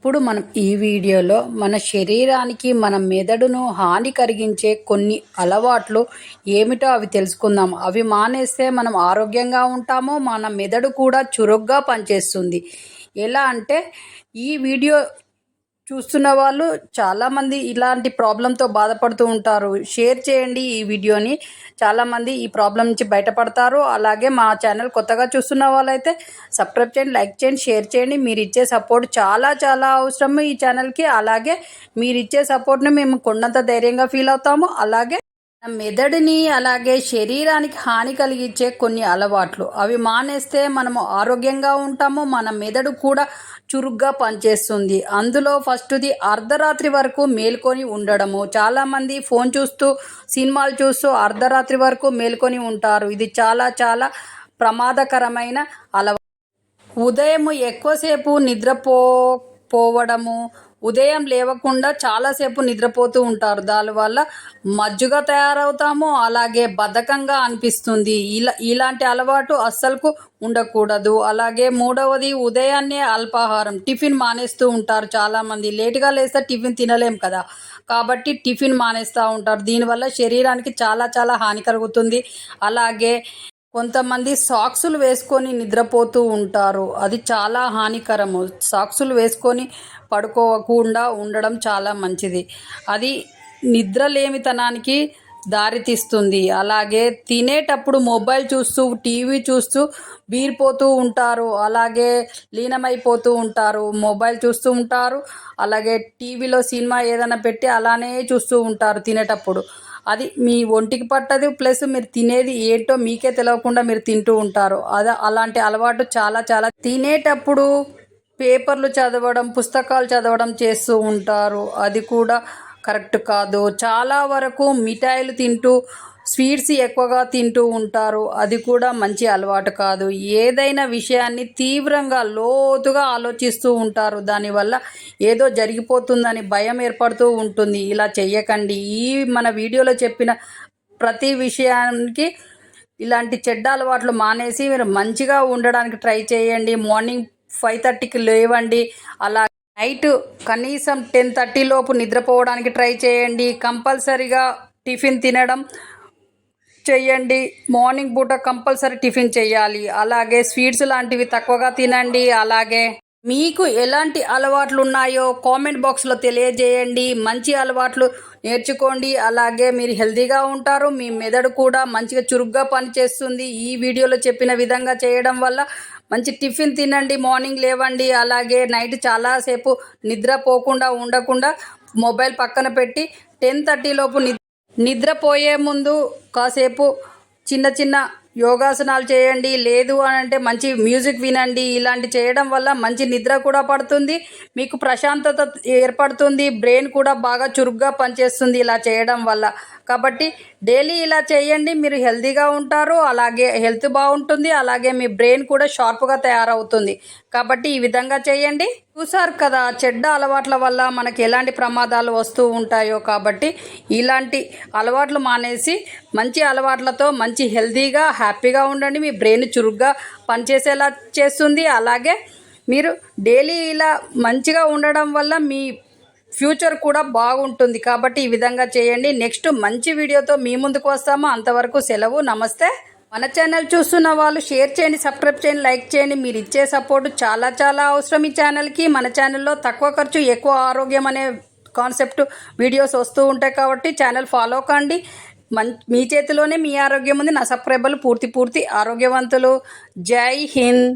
ఇప్పుడు మనం ఈ వీడియోలో మన శరీరానికి మన మెదడును హాని కలిగించే కొన్ని అలవాట్లు ఏమిటో అవి తెలుసుకుందాం. అవి మానేస్తే మనం ఆరోగ్యంగా ఉంటాము. మన మెదడు కూడా చురుగ్గా పనిచేస్తుంది. ఎలా అంటే ఈ వీడియో చూస్తున్న వాళ్ళు చాలామంది ఇలాంటి ప్రాబ్లంతో బాధపడుతూ ఉంటారు. షేర్ చేయండి ఈ వీడియోని. చాలామంది ఈ ప్రాబ్లం నుంచి బయటపడతారు. అలాగే మా ఛానల్ కొత్తగా చూస్తున్న వాళ్ళైతే సబ్స్క్రైబ్ చేయండి, లైక్ చేయండి, షేర్ చేయండి. మీరు ఇచ్చే సపోర్ట్ చాలా చాలా అవసరం ఈ ఛానల్కి. అలాగే మీరు ఇచ్చే సపోర్ట్ని మేము కొండంత ధైర్యంగా ఫీల్ అవుతాము. అలాగే మెదడుని అలాగే శరీరానికి హాని కలిగించే కొన్ని అలవాట్లు అవి మానేస్తే మనము ఆరోగ్యంగా ఉంటాము. మన మెదడు కూడా చురుగ్గా పనిచేస్తుంది. అందులో ఫస్ట్ది అర్ధరాత్రి వరకు మేల్కొని ఉండడము. చాలామంది ఫోన్ చూస్తూ సినిమాలు చూస్తూ అర్ధరాత్రి వరకు మేల్కొని ఉంటారు. ఇది చాలా చాలా ప్రమాదకరమైన అలవాటు. ఉదయం ఎక్కువసేపు నిద్రపోవడము, ఉదయం లేవకుండా చాలాసేపు నిద్రపోతూ ఉంటారు. దానివల్ల మజ్జుగా తయారవుతాము. అలాగే బద్ధకంగా అనిపిస్తుంది. ఇలాంటి అలవాటు అస్సలకు ఉండకూడదు. అలాగే మూడవది ఉదయాన్నే అల్పాహారం, టిఫిన్ మానేస్తూ ఉంటారు చాలామంది. లేటుగా లేస్తే టిఫిన్ తినలేం కదా, కాబట్టి టిఫిన్ మానేస్తూ ఉంటారు. దీనివల్ల శరీరానికి చాలా చాలా హాని కలుగుతుంది. అలాగే కొంతమంది సాక్సులు వేసుకొని నిద్రపోతూ ఉంటారు. అది చాలా హానికరము. సాక్సులు వేసుకొని పడుకోకుండా ఉండడం చాలా మంచిది. అది నిద్రలేమితనానికి దారితీస్తుంది. అలాగే తినేటప్పుడు మొబైల్ చూస్తూ టీవీ చూస్తూ బీరిపోతూ ఉంటారు. అలాగే లీనమైపోతూ ఉంటారు. మొబైల్ చూస్తూ ఉంటారు. అలాగే టీవీలో సినిమా ఏదైనా పెట్టి అలానే చూస్తూ ఉంటారు తినేటప్పుడు. అది మీ ఒంటికి పట్టదు. ప్లస్ మీరు తినేది ఏంటో మీకే తెలియకుండా మీరు తింటూ ఉంటారు. అలాంటి అలవాటు చాలా చాలా. తినేటప్పుడు పేపర్లు చదవడం, పుస్తకాలు చదవడం చేస్తూ ఉంటారు. అది కూడా కరెక్ట్ కాదు. చాలా వరకు మిఠాయిలు తింటూ స్వీట్స్ ఎక్కువగా తింటూ ఉంటారు. అది కూడా మంచి అలవాటు కాదు. ఏదైనా విషయాన్ని తీవ్రంగా లోతుగా ఆలోచిస్తూ ఉంటారు. దానివల్ల ఏదో జరిగిపోతుందని భయం ఏర్పడుతూ ఉంటుంది. ఇలా చెయ్యకండి. మన వీడియోలో చెప్పిన ప్రతి విషయానికి ఇలాంటి చెడ్డ అలవాట్లు మానేసి మీరు మంచిగా ఉండడానికి ట్రై చేయండి. మార్నింగ్ 5:30కి లేవండి. అలా నైట్ కనీసం 10:30 లోపు నిద్రపోవడానికి ట్రై చేయండి. కంపల్సరీగా టిఫిన్ తినడం చెయ్యండి. మార్నింగ్ పూట కంపల్సరీ టిఫిన్ చేయాలి. అలాగే స్వీట్స్ లాంటివి తక్కువగా తినండి. అలాగే మీకు ఎలాంటి అలవాట్లు ఉన్నాయో కామెంట్ బాక్స్లో తెలియజేయండి. మంచి అలవాట్లు నేర్చుకోండి. అలాగే మీరు హెల్తీగా ఉంటారు. మీ మెదడు కూడా మంచిగా చురుగ్గా పనిచేస్తుంది. ఈ వీడియోలో చెప్పిన విధంగా చేయడం వల్ల మంచి టిఫిన్ తినండి, మార్నింగ్ లేవండి. అలాగే నైట్ చాలాసేపు నిద్రపోకుండా ఉండకుండా మొబైల్ పక్కన పెట్టి 10:30 లోపు నిద్రపోయే ముందు కాసేపు చిన్న చిన్న యోగాసనాలు చేయండి. లేదు అని అంటే మంచి మ్యూజిక్ వినండి. ఇలాంటి చేయడం వల్ల మంచి నిద్ర కూడా పడుతుంది. మీకు ప్రశాంతత ఏర్పడుతుంది. బ్రెయిన్ కూడా బాగా చురుగ్గా పనిచేస్తుంది ఇలా చేయడం వల్ల. కాబట్టి డైలీ ఇలా చేయండి. మీరు హెల్తీగా ఉంటారు. అలాగే హెల్త్ బాగుంటుంది. అలాగే మీ బ్రెయిన్ కూడా షార్ప్గా తయారవుతుంది. కాబట్టి ఈ విధంగా చేయండి. చూసారు కదా చెడ్డ అలవాట్ల వల్ల మనకి ఎలాంటి ప్రమాదాలు వస్తూ ఉంటాయో. కాబట్టి ఇలాంటి అలవాట్లు మానేసి మంచి అలవాట్లతో మంచి హెల్తీగా హ్యాపీగా ఉండండి. మీ బ్రెయిన్ చురుగ్గా పనిచేసేలా చేస్తుంది. అలాగే మీరు డైలీ ఇలా మంచిగా ఉండడం వల్ల మీ ఫ్యూచర్ కూడా బాగుంటుంది. కాబట్టి ఈ విధంగా చేయండి. నెక్స్ట్ మంచి వీడియోతో మీ ముందుకు వస్తాము. అంతవరకు సెలవు. నమస్తే. మన ఛానల్ చూస్తున్న వాళ్ళు షేర్ చేయండి, సబ్స్క్రైబ్ చేయండి, లైక్ చేయండి. మీరు ఇచ్చే సపోర్ట్ చాలా చాలా అవసరం ఈ ఛానల్కి. మన ఛానల్లో తక్కువ ఖర్చు ఎక్కువ ఆరోగ్యం అనే కాన్సెప్ట్ వీడియోస్ వస్తూ ఉంటాయి. కాబట్టి ఛానల్ ఫాలో కండి. మీ చేతిలోనే మీ ఆరోగ్యం ఉంది. నా సబ్స్క్రైబర్లు పూర్తి ఆరోగ్యవంతులు. జై హింద్.